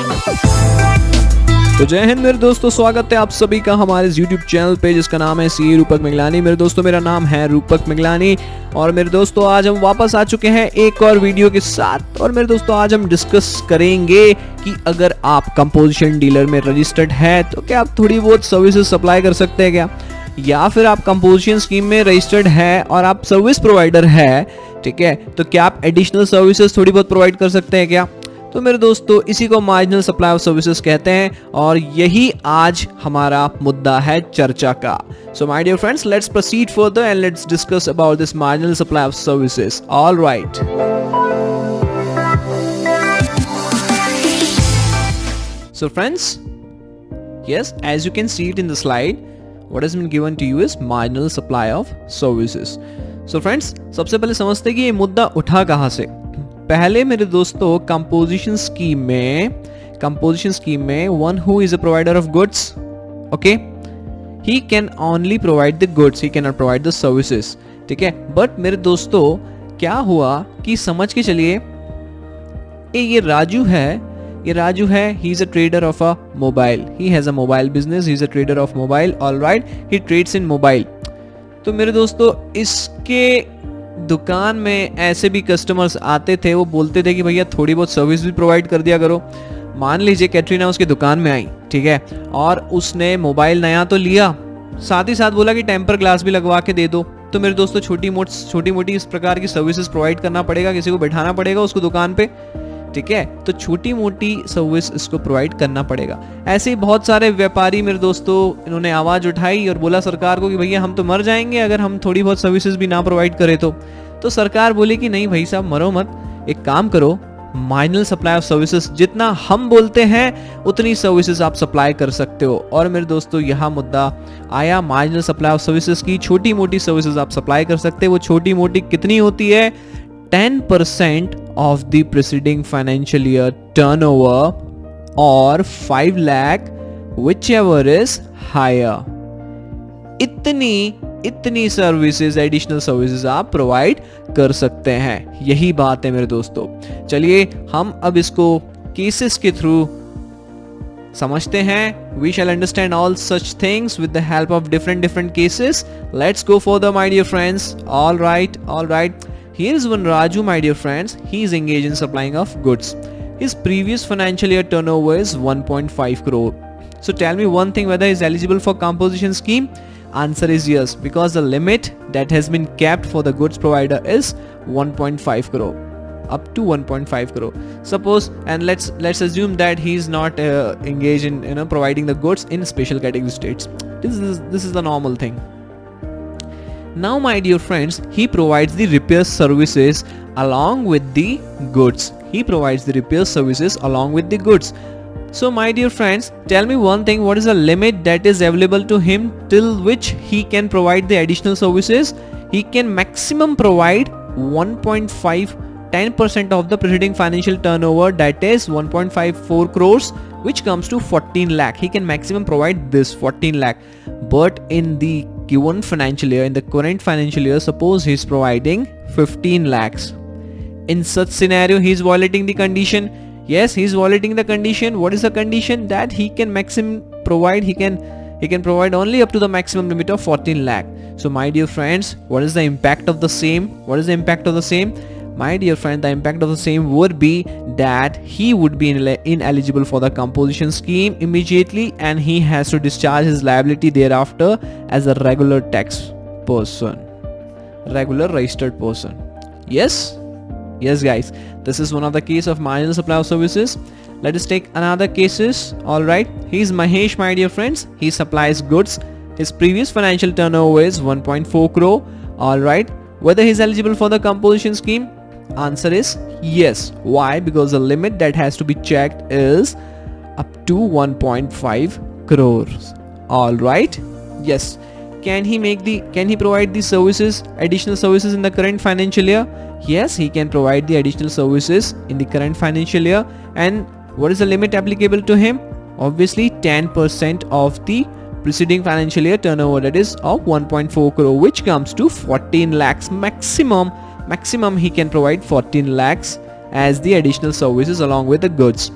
तो जय हिंद मेरे दोस्तों, स्वागत है आप सभी का हमारे इस YouTube चैनल पे जिसका नाम है सी रूपक मिगलानी। मेरे दोस्तों मेरा नाम है रूपक मिगलानी और मेरे दोस्तों आज हम वापस आ चुके हैं एक और वीडियो के साथ। और मेरे दोस्तों आज हम डिस्कस करेंगे कि अगर आप कंपोजिशन डीलर में रजिस्टर्ड है तो क्या आप थोड़ी बहुत सर्विसेज सप्लाई कर सकते हैं क्या, या फिर आप कंपोजिशन स्कीम में रजिस्टर्ड है और आप सर्विस प्रोवाइडर है, ठीक है, तो क्या आप एडिशनल सर्विसेज थोड़ी बहुत प्रोवाइड कर सकते हैं क्या। तो मेरे दोस्तों इसी को मार्जिनल सप्लाई ऑफ सर्विसेज कहते हैं और यही आज हमारा मुद्दा है चर्चा का। So my dear friends, let's proceed further and let's discuss about this marginal supply of services. All right, so friends, yes, as you can see it in the slide, what has been given to you is marginal supply of services. So friends, सबसे पहले समझते हैं कि ये मुद्दा उठा कहाँ से। पहले मेरे दोस्तों कंपोजिशन स्कीम में one who is a provider of goods, okay, he can only provide the goods, he can not provide the services, ठीक है। बट मेरे दोस्तों क्या हुआ कि समझ के चलिए ये राजू है, he is a trader of a mobile, he has a mobile business, he is a trader of mobile, all right, he trades in mobile। तो मेरे दोस्तों इसके दुकान में ऐसे भी कस्टमर्स आते थे, वो बोलते थे कि भैया थोड़ी बहुत सर्विस भी प्रोवाइड कर दिया करो। मान लीजिए कैटरीना उसकी दुकान में आई, ठीक है, और उसने मोबाइल नया तो लिया, साथ ही साथ बोला कि टेम्पर ग्लास भी लगवा के दे दो। तो मेरे दोस्तों छोटी मोटी इस प्रकार की सर्विसेज प्रोवाइड करना पड़ेगा, किसी को बैठाना पड़ेगा उसको दुकान पे, ठीक है, तो छोटी मोटी सर्विस इसको प्रोवाइड करना पड़ेगा। ऐसे ही बहुत सारे व्यापारी मेरे दोस्तों इन्होंने आवाज उठाई और बोला सरकार को कि भैया हम तो मर जाएंगे अगर हम थोड़ी बहुत सर्विसेज भी ना प्रोवाइड करें तो सरकार बोली कि नहीं भाई साहब मरो मत, एक काम करो, मार्जिनल सप्लाई ऑफ सर्विसेज जितना हम बोलते हैं उतनी सर्विसेज आप सप्लाई कर सकते हो। और मेरे दोस्तों यहाँ मुद्दा आया मार्जिनल सप्लाई ऑफ सर्विसेज की। छोटी मोटी सर्विसेज आप सप्लाई कर सकते हो, वो छोटी मोटी कितनी होती है, 10% of the preceding financial year turnover or 5 lakh whichever is higher। इतनी सर्विसेज, एडिशनल सर्विसेज आप प्रोवाइड कर सकते हैं। यही बात है मेरे दोस्तों। चलिए हम अब इसको केसेस के थ्रू समझते हैं। We shall understand all such things with the help of different cases. Let's go further my dear friends. All right. Here is one Raju, my dear friends. He is engaged in supplying of goods. His previous financial year turnover is 1.5 crore. So tell me one thing, whether he is eligible for composition scheme? Answer is yes, because the limit that has been kept for the goods provider is 1.5 crore, up to 1.5 crore. Suppose, and let's assume that he is not engaged in providing the goods in special category states. This is the normal thing. Now my dear friends, he provides the repair services along with the goods. So my dear friends, tell me one thing, what is the limit that is available to him till which he can provide the additional services? He can maximum provide 10% of the preceding financial turnover, that is 1.54 crores, which comes to 14 lakh. He can maximum provide this 14 lakh. But in the given financial year, in the current financial year, suppose he is providing 15 lakhs. In such scenario, he is violating the condition. Yes, he is violating the condition. What is the condition? That he can maximum provide, he can provide only up to the maximum limit of 14 lakh. So my dear friends, what is the impact of the same? My dear friend, the impact of the same would be that he would be ineligible for the composition scheme immediately, and he has to discharge his liability thereafter as a regular registered person. Yes guys, this is one of the case of marginal supply of services. Let us take another cases. All right, he is Mahesh, my dear friends. He supplies goods. His previous financial turnover is 1.4 crore. All right, whether he is eligible for the composition scheme? Answer is yes. Why? Because the limit that has to be checked is up to 1.5 crores. All right, yes. Can he provide the services, additional services in the current financial year? Yes, he can provide the additional services in the current financial year. And what is the limit applicable to him? Obviously 10% of the preceding financial year turnover, that is of 1.4 crore, which comes to 14 lakhs maximum he can provide 14 lakhs as the additional services along with the goods.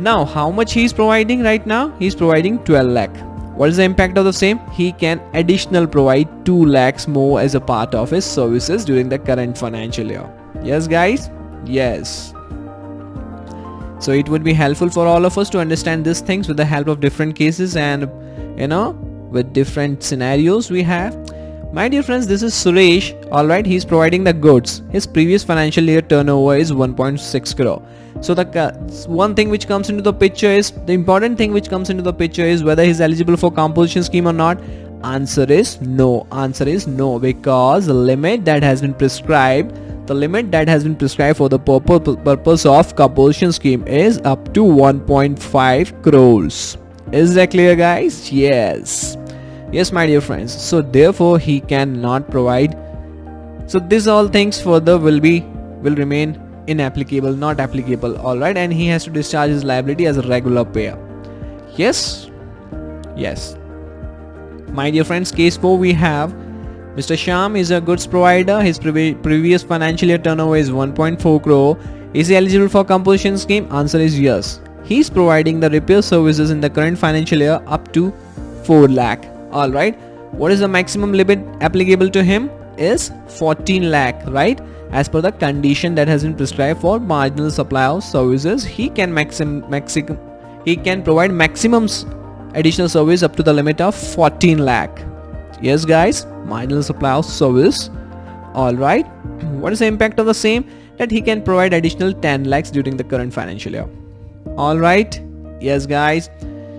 Now how much he is providing right now? He is providing 12 lakh. What is the impact of the same? He can additional provide 2 lakhs more as a part of his services during the current financial year. Yes guys? Yes. So it would be helpful for all of us to understand these things with the help of different cases and with different scenarios we have. My dear friends, this is Suresh. Alright, he is providing the goods. His previous financial year turnover is 1.6 crore. So the one thing which comes into the picture is, the important thing which comes into the picture is whether he is eligible for composition scheme or not. Answer is no. Answer is no, because the limit that has been prescribed, for the purpose of composition scheme is up to 1.5 crores. Is that clear guys? Yes. Yes my dear friends. So therefore he cannot provide. So these all things further will remain inapplicable, not applicable. Alright, and he has to discharge his liability as a regular payer. Yes. Yes. My dear friends, case 4 we have Mr. Sham is a goods provider. His previous financial year turnover is 1.4 crore. Is he eligible for composition scheme? Answer is yes. He is providing the repair services in the current financial year up to 4 lakh. Alright. What is the maximum limit applicable to him? Is 14 lakh, right? As per the condition that has been prescribed for marginal supply of services, he can provide maximum additional service up to the limit of 14 lakh. Yes guys, marginal supply of service. Alright. What is the impact of the same? That he can provide additional 10 lakhs during the current financial year. Alright. Yes guys.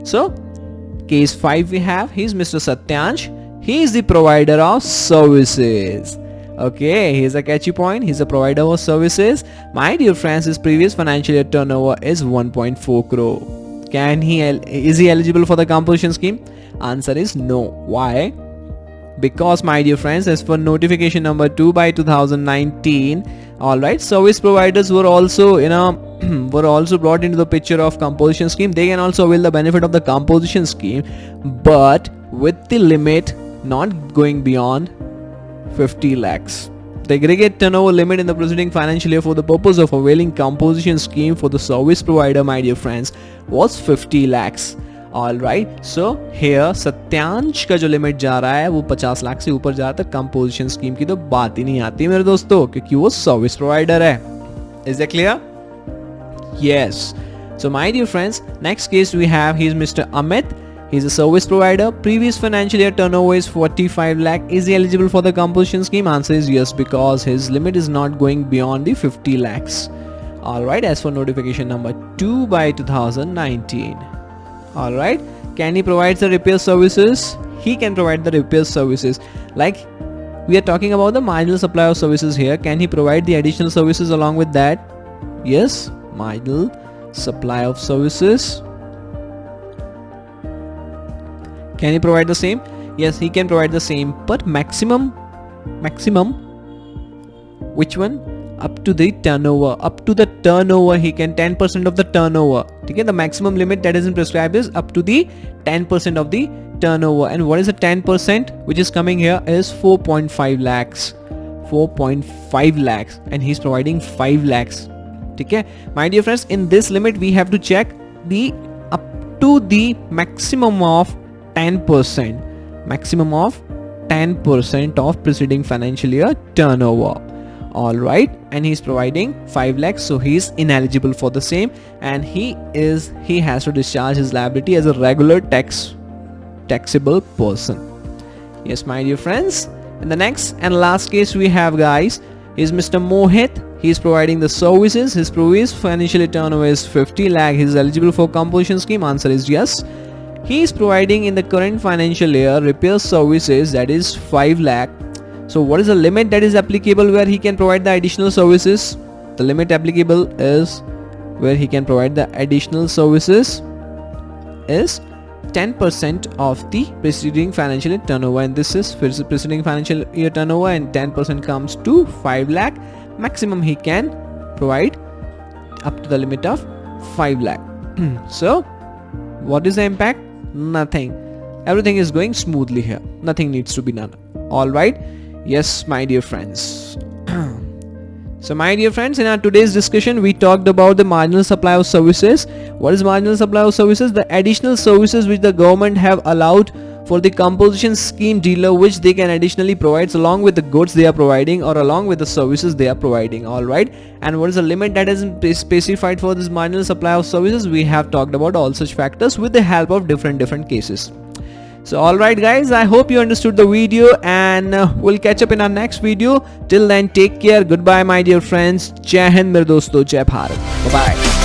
So case 5 we have, he is Mr. Satyansh. He is the provider of services. Okay, here's a catchy point. He's a provider of services. My dear friends, his previous financial year turnover is 1.4 crore. Is he eligible for the composition scheme? Answer is no. Why? Because my dear friends, as per notification number 2 by 2019, alright, service providers were also brought into the picture of composition scheme. They can also avail the benefit of the composition scheme, but with the limit not going beyond 50 lakhs. The aggregate turnover limit in the preceding financial year for the purpose of availing composition scheme for the service provider, my dear friends, was 50 lakhs. Alright, so here Satyansh का जो limit जा रहा है वो 50 लाख से ऊपर जाता है. कंपोजिशन स्कीम की तो बात ही नहीं आती मेरे दोस्तों, क्योंकि वो सर्विस प्रोवाइडर है. Is that clear? Yes. So my dear friends, next case we have, he is Mr. Amit. He is a service provider. Previous financial year turnover is 45 lakh. Is he eligible for the composition scheme? Answer is yes, because his limit is not going beyond the 50 lakhs. Alright, as for notification number 2 by 2019. Alright, can he provide the repair services? He can provide the repair services. Like we are talking about the marginal supply of services here. Can he provide the additional services along with that? Yes, marginal supply of services. Can he provide the same? Yes, he can provide the same, but maximum, which one? Up to the turnover. Up to the turnover he can 10% of the turnover. Okay, the maximum limit that is prescribed is up to the 10% of the turnover. And what is the 10% which is coming here is 4.5 lakhs. 4.5 lakhs, and he's providing 5 lakhs. Okay, my dear friends, in this limit we have to check the up to the maximum of 10%. Maximum of 10% of preceding financial year turnover. Alright, and he's providing 5 lakhs, so he is ineligible for the same, and he has to discharge his liability as a regular taxable person. Yes, my dear friends. In the next and last case we have, guys, is Mr. Mohit. He is providing the services. His previous financial year turnover is 50 lakh. He is eligible for composition scheme. Answer is yes. He is providing in the current financial year repair services, that is 5 lakh. So what is the limit that is applicable where he can provide the additional services? The limit applicable is where he can provide the additional services is 10% of the preceding financial year turnover, and this is preceding financial year turnover, and 10% comes to 5 lakh. Maximum he can provide up to the limit of 5 lakh. So what is the impact? Nothing. Everything is going smoothly here. Nothing needs to be done. Alright. Yes, my dear friends. So my dear friends, in our today's discussion, we talked about the marginal supply of services. What is marginal supply of services? The additional services which the government have allowed for the composition scheme dealer, which they can additionally provide along with the goods they are providing or along with the services they are providing. All right. And what is the limit that is specified for this marginal supply of services? We have talked about all such factors with the help of different cases. So alright guys, I hope you understood the video, and we'll catch up in our next video. Till then, take care. Goodbye my dear friends. Jai Hind mere dosto, Jai Bharat. Bye bye.